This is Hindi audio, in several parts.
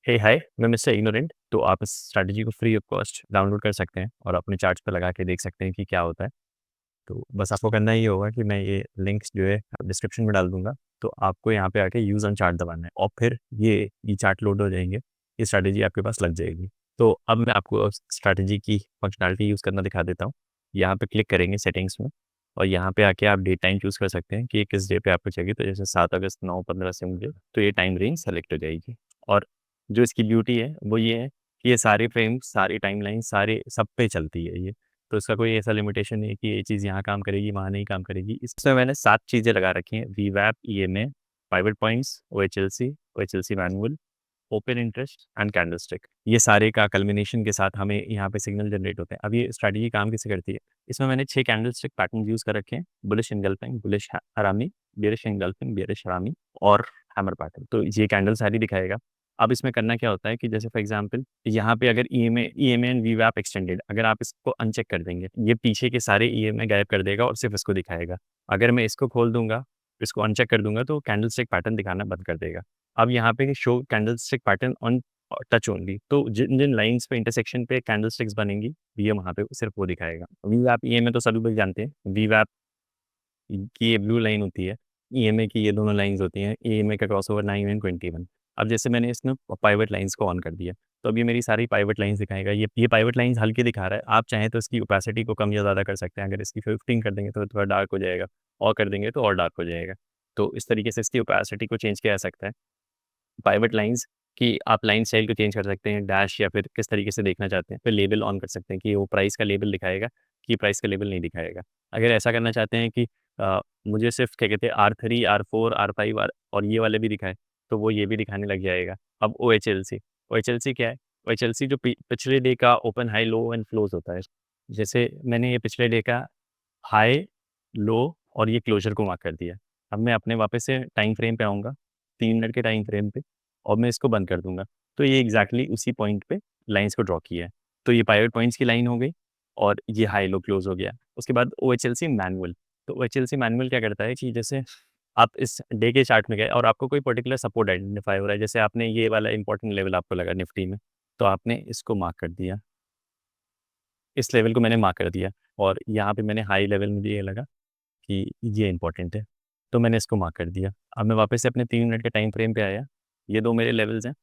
हे हाय, मैं मिस्टर इग्नोरेंट। तो आप इस स्ट्रैटेजी को फ्री ऑफ कॉस्ट डाउनलोड कर सकते हैं और अपने चार्ट्स पे लगा के देख सकते हैं कि क्या होता है। तो बस आपको करना ये होगा कि मैं ये लिंक्स जो है डिस्क्रिप्शन में डाल दूँगा। तो आपको यहाँ पे आके यूज़ ऑन चार्ट दबाना है और फिर ये चार्ट लोड हो जाएँगे। ये स्ट्रैटेजी आपके पास लग जाएगी। तो अब मैं आपको स्ट्रैटेजी की फंक्शनैलिटी यूज़ करना दिखा देता हूँ। यहाँ पे क्लिक करेंगे सेटिंग्स में और यहाँ पे आके आप डेट टाइम चूज़ कर सकते हैं कि किस डे पे आपको चाहिए। तो जैसे 7 अगस्त 9:15 से मुझे तो ये टाइम रेंज सेलेक्ट हो जाएगी। और जो इसकी ब्यूटी है वो ये है कि ये सारे फ्रेम्स, सारी टाइमलाइन, सारे सब पे चलती है ये। तो इसका कोई ऐसा लिमिटेशन नहीं है कि ये चीज़ यहाँ काम करेगी, वहाँ नहीं काम करेगी। इसमें मैंने 7 चीज़ें लगा रखी हैं, वीवैप, EMA, pivot points, OHLC manual, open interest and candlestick. ये सारे का कल्मिनेशन के साथ हमें यहाँ पे सिग्नल जनरेट होते हैं। अब ये स्ट्रैटेजी काम कैसे करती है? इसमें मैंने 6 कैंडलस्टिक पैटर्न यूज़ कर रखे हैं, बुलिश एंगल्फिंग, बुलिश हरामी, बेयरिश एंगल्फिंग, बेयरिश हरामी और हैमर पैटर्न। तो ये कैंडल सारी दिखाएगा। अब इसमें करना क्या होता है कि जैसे फॉर एग्जांपल यहाँ पे अगर ईएमए एंड वीवैप एक्सटेंडेड, अगर आप इसको अनचेक कर देंगे, ये पीछे के सारे ईएमए गायब कर देगा और सिर्फ इसको दिखाएगा। अगर मैं इसको खोल दूँगा, इसको अनचेक कर दूँगा तो कैंडलस्टिक पैटर्न दिखाना बंद कर देगा। अब यहाँ पे show candlestick pattern on touch only, तो जिन-जिन लाइन्स पे इंटरसेक्शन पे कैंडलस्टिक्स बनेंगी, ये वहाँ पे सिर्फ वो दिखाएगा। वीवैप ईएमए तो सभी लोग जानते हैं। वीवैप की ये ब्लू लाइन होती है, ईएमए की ये दोनों लाइन्स होती हैं, ईएमए का क्रॉसओवर 9 एंड 21। अब जैसे मैंने इसमें पाइवट लाइन्स को ऑन कर दिया, तो अब ये मेरी सारी पाइवट लाइन्स दिखाएगा। ये पाइवट लाइन्स हल्के दिखा रहा है, आप चाहें तो इसकी ओपेसिटी को कम या ज़्यादा कर सकते हैं। अगर इसकी 15 कर देंगे तो थोड़ा डार्क हो जाएगा और कर देंगे तो और डार्क हो जाएगा। तो इस तरीके से इसकी ओपेसिटी को चेंज किया जा सकता है। पाइवट लाइन्स कि आप लाइन स्टाइल को चेंज कर सकते हैं, डैश या फिर किस तरीके से देखना चाहते हैं। फिर लेबल ऑन कर सकते हैं कि वो प्राइस का लेबल दिखाएगा कि प्राइस का लेबल नहीं दिखाएगा। अगर ऐसा करना चाहते हैं कि मुझे सिर्फ क्या कहते हैं R3, R4, R5 और ये वाले भी दिखाएँ, तो वो ये भी दिखाने लग जाएगा। अब ओएचएलसी, ओएचएलसी क्या है? ओएचएलसी जो पिछले डे का open, high, low and close होता है। जैसे मैंने ये पिछले डे का हाई, लो और ये क्लोज़र को मार्क कर दिया। अब मैं अपने वापस से टाइम फ्रेम पे आऊँगा, 3 मिनट के टाइम फ्रेम पे और मैं इसको बंद कर दूँगा। तो ये एग्ज़ैक्टली उसी पॉइंट पे लाइन्स को ड्रॉ किया है। तो ये पाइवट पॉइंट्स की लाइन हो गई और ये हाई लो क्लोज़ हो गया। उसके बाद ओएचएलसी मैनुअल। तो ओएचएलसी मैनुअल क्या करता है कि जैसे आप इस डे के चार्ट में गए और आपको कोई पर्टिकुलर सपोर्ट आइडेंटिफ़ाई हो रहा है, जैसे आपने ये वाला इम्पोर्टेंट लेवल आपको लगा निफ्टी में, तो आपने इसको मार्क कर दिया। इस लेवल को मैंने मार्क कर दिया और यहाँ पे मैंने हाई लेवल मुझे ये लगा कि ये इम्पोर्टेंट है, तो मैंने इसको मार्क कर दिया। अब मैं वापस से अपने 3 मिनट के टाइम फ्रेम पे आया, ये 2 मेरे लेवल्स हैं,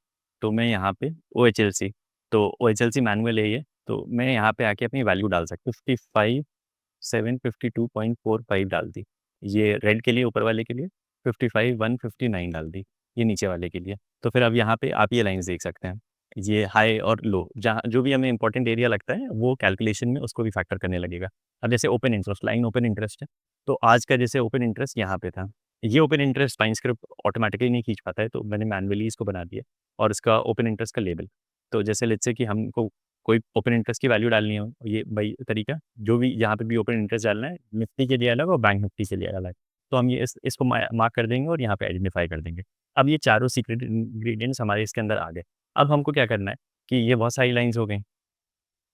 तो मैं यहाँ पे ओएचएलसी, तो ओएचएलसी मैनुअल है ये, तो मैं यहाँ पे आके अपनी वैल्यू डाल सकता हूँ। 55,752.45 डाल दी। ये रेड के लिए, ऊपर वाले के लिए 55,159 डाल दी, ये नीचे वाले के लिए। तो फिर अब यहाँ पे आप ये लाइन्स देख सकते हैं। ये हाई और लो, जहाँ जो भी हमें इम्पोर्टेंट एरिया लगता है, वो कैलकुलेशन में उसको भी फैक्टर करने लगेगा। अब जैसे open interest, line open interest है, तो आज का जैसे ओपन इंटरेस्ट यहाँ पे था। ये open interest spine script automatically नहीं खींच पाता है, तो मैंने मैनुअली इसको बना दिया और इसका ओपन इंटरेस्ट का लेबल। तो जैसे लेट्स से कि हमको कोई ओपन इंटरेस्ट की वैल्यू डालनी हो, ये वही तरीका, जो भी यहाँ पे भी ओपन इंटरेस्ट डालना है, निफ्टी के लिए अलग और बैंक निफ्टी के लिए अलग। तो हम ये इसको मार्क कर देंगे और यहाँ पे आइडेंटिफ़ाई कर देंगे। अब ये चारों सीक्रेट इंग्रीडिएंट्स हमारे इसके अंदर आ गए। अब हमको क्या करना है कि ये बहुत सारी लाइन्स हो गई,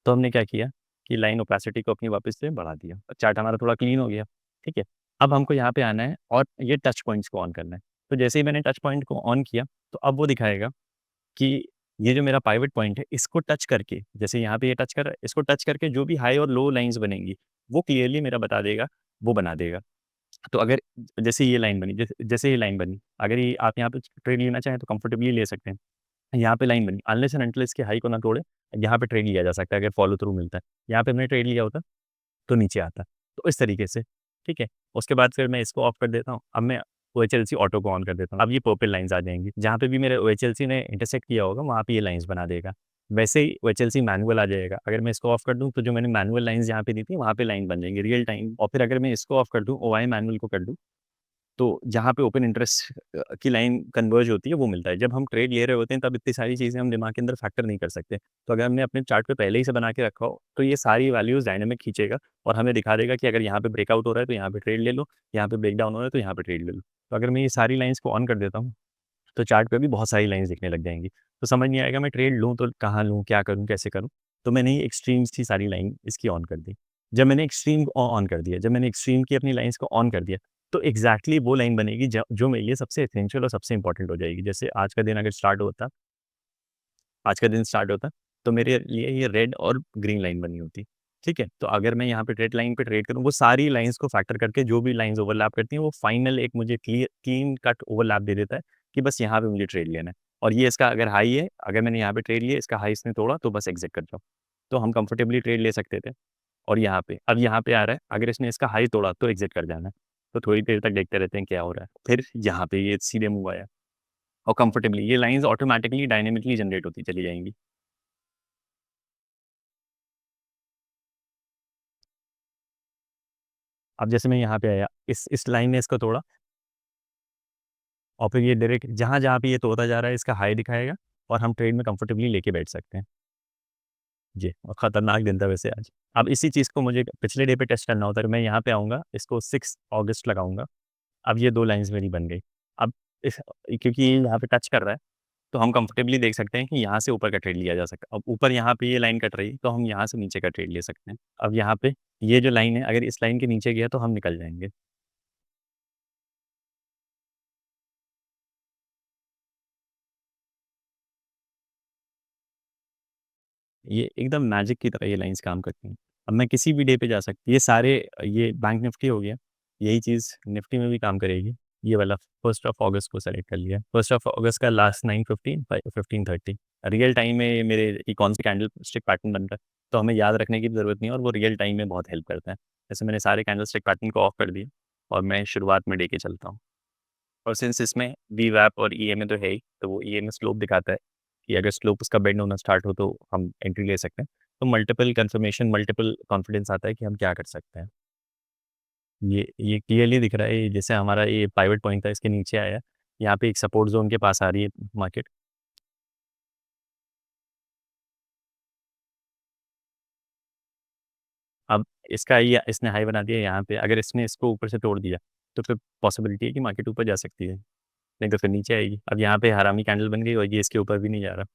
तो हमने क्या किया कि लाइन ओपेसिटी को अपनी वापस से बढ़ा दिया। चार्ट हमारा थोड़ा क्लीन हो गया, ठीक है? अब हमको यहाँ पे आना है और ये टच पॉइंट्स को ऑन करना है। तो जैसे ही मैंने टच पॉइंट को ऑन किया, तो अब वो दिखाएगा कि ये जो मेरा पाइवट पॉइंट है, इसको टच करके, जैसे यहाँ पे ये टच कर रहा है, इसको टच करके जो भी हाई और लो लाइन्स बनेंगी, वो क्लियरली मेरा बता देगा, वो बना देगा। तो अगर जैसे ये लाइन बनी, जैसे ये लाइन बनी, अगर ये आप यहाँ पे ट्रेड लेना चाहें तो कंफर्टेबली ले सकते हैं। यहाँ पे लाइन बनी, अनलेस एंड अनटिल इसके हाई को ना तोड़े, यहाँ पे ट्रेड लिया जा सकता है अगर फॉलो थ्रू मिलता है। यहाँ पे हमने ट्रेड लिया होता तो नीचे आता। तो इस तरीके से, ठीक है? उसके बाद फिर मैं इसको ऑफ कर देता हूँ। अब मैं ओएचएलसी ऑटो को ऑन कर देता हूँ। अब ये पर्पल लाइन्स आ जाएँगी। जहाँ पे भी मेरे ओएचएलसी ने इंटरसेक्ट किया होगा, वहाँ पे ये लाइन्स बना देगा। वैसे ही ओएचएलसी मैनुअल आ जाएगा। अगर मैं इसको ऑफ कर दूँ, तो जो मैंने मैनुअल लाइन्स यहाँ पे दी थी, वहाँ पे लाइन बन जाएँगी रियल टाइम। और फिर अगर मैं इसको ऑफ कर दूँ, ओआई मैनुअल को कर दूँ, तो जहाँ पे ओपन इंटरेस्ट की लाइन कन्वर्ज होती है, वो मिलता है। जब हम ट्रेड ले रहे होते हैं, तब इतनी सारी चीज़ें हम दिमाग के अंदर फैक्टर नहीं कर सकते। तो अगर हमने अपने चार्ट पे पहले ही से बना के रखा हो, तो ये सारी वैल्यूज़ डायनामिक खींचेगा और हमें दिखा देगा कि अगर यहाँ पे ब्रेकआउट हो रहा है, तो यहाँ पे ट्रेड ले लो, यहाँ पे ब्रेकडाउन हो रहा है, तो यहाँ पे ट्रेड ले लो। तो अगर मैं ये सारी लाइन्स को ऑन कर देता हूँ, तो चार्ट पे भी बहुत सारी लाइन्स दिखने लग जाएँगी। तो समझ नहीं आएगा मैं ट्रेड लूँ तो कहाँ लूँ, क्या करूँ, कैसे करूँ? तो मैंने ये एक्सट्रीम्स की सारी लाइन इसकी ऑन कर दी। जब मैंने एक्सट्रीम ऑन कर दिया, जब मैंने एक्सट्रीम की अपनी लाइन्स को ऑन कर दिया, तो एग्ज़ैक्टली वो लाइन बनेगी जो मेरे लिए सबसे एसेंशियल और सबसे इम्पोर्टेंट हो जाएगी। जैसे आज का दिन अगर स्टार्ट होता आज का दिन स्टार्ट होता, तो मेरे लिए ये रेड और ग्रीन लाइन बनी होती। ठीक है? तो अगर मैं यहाँ पे रेड लाइन पे ट्रेड करूँ, वो सारी लाइन्स को फैक्टर करके जो भी लाइन्स ओवरलैप करती हैं, वो फाइनल एक मुझे क्लीन कट ओवरलैप दे देता है कि बस यहाँ पे मुझे ट्रेड लेना है। और ये इसका अगर हाई है, अगर मैंने यहाँ पे ट्रेड लिया, इसका हाई इसने तोड़ा, तो बस एग्ज़िट कर जाओ। तो हम कंफर्टेबली ट्रेड ले सकते थे। और यहाँ पे, अब यहाँ पे आ रहा है, अगर इसने इसका हाई तोड़ा तो एग्ज़िट कर जाना है। तो थोड़ी देर तक देखते रहते हैं क्या हो रहा है। फिर यहाँ पे ये सीधे मूव आया और कंफर्टेबली ये लाइन्स ऑटोमैटिकली डायनामिकली जनरेट होती चली जाएँगी। अब जैसे मैं यहाँ पे आया, इस लाइन ने इसको तोड़ा और फिर ये डायरेक्ट जहाँ-जहाँ पे ये तोड़ता जा रहा है, इसका हाई दिखाएगा और हम ट्रेड में कंफर्टेबली लेके बैठ सकते हैं। जी, और खतरनाक दिन था वैसे आज। अब इसी चीज़ को मुझे पिछले डे पे टेस्ट करना होता है, मैं यहाँ पे आऊँगा, इसको 6 अगस्त लगाऊँगा। अब ये 2 लाइन्स मेरी बन गई। अब इस क्योंकि ये यहाँ पे टच कर रहा है, तो हम कंफर्टेबली देख सकते हैं कि यहाँ से ऊपर का ट्रेड लिया जा सकता है। अब ऊपर यहाँ पे ये लाइन कट रही है, तो हम यहाँ से नीचे का ट्रेड ले सकते हैं। अब यहाँ पे ये जो लाइन है, अगर इस लाइन के नीचे गया तो हम निकल जाएँगे। ये एकदम मैजिक की तरह ये लाइन्स काम करती हैं। अब मैं किसी भी डे पे जा ये सारे ये बैंक निफ्टी हो गया, यही चीज़ निफ्टी में भी काम करेगी। ये वाला 1st ऑफ अगस्त को सेलेक्ट कर लिया। 1st ऑफ अगस्त का लास्ट 9:15 15:30 रियल टाइम में मेरे ये कौन सी कैंडल स्टिक पैटर्न बन रहा है, तो हमें याद रखने की भी ज़रूरत नहीं है और वो रियल टाइम में बहुत हेल्प करता है। जैसे मैंने सारे कैंडल स्टिक पैटर्न को ऑफ कर दिए और मैं शुरुआत में डे के चलता हूँ। और सिंस इसमें वीवैप और ईएमए तो है ही, तो वो ईएमए स्लोप दिखाता है कि अगर स्लोप उसका बेंड होना स्टार्ट हो तो हम एंट्री ले सकते हैं। तो मल्टीपल कन्फर्मेशन, मल्टीपल कॉन्फिडेंस आता है कि हम क्या कर सकते हैं। ये क्लियरली दिख रहा है, ये जैसे हमारा ये पाइवट पॉइंट था, इसके नीचे आया, यहाँ पे एक सपोर्ट ज़ोन के पास आ रही है मार्केट। अब इसका ये इसने हाई बना दिया यहाँ पे, अगर इसने इसको ऊपर से तोड़ दिया, तो फिर पॉसिबिलिटी है कि मार्केट ऊपर जा सकती है, नहीं तो फिर नीचे आएगी। अब यहाँ पे हरामी कैंडल बन गई और ये इसके ऊपर भी नहीं जा रहा।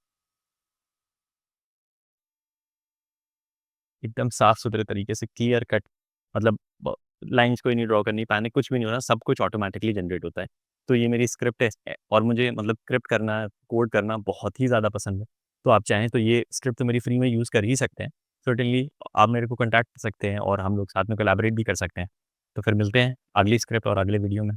एकदम साफ-सुथरे तरीके से क्लियर कट, मतलब लाइन्स कोई नहीं ड्रॉ करनी, पैनिक कुछ भी नहीं हो रहा, सब कुछ ऑटोमैटिकली जनरेट होता है। तो ये मेरी स्क्रिप्ट है और मुझे मतलब स्क्रिप्ट करना, कोड करना बहुत ही ज़्यादा पसंद है। तो आप चाहें तो ये स्क्रिप्ट तो मेरी फ्री में यूज़ कर ही सकते हैं। सर्टेनली आप मेरे को कॉन्टैक्ट कर सकते हैं और हम लोग साथ में कोलैबोरेट भी कर सकते हैं। तो फिर मिलते हैं अगली स्क्रिप्ट और अगले वीडियो में।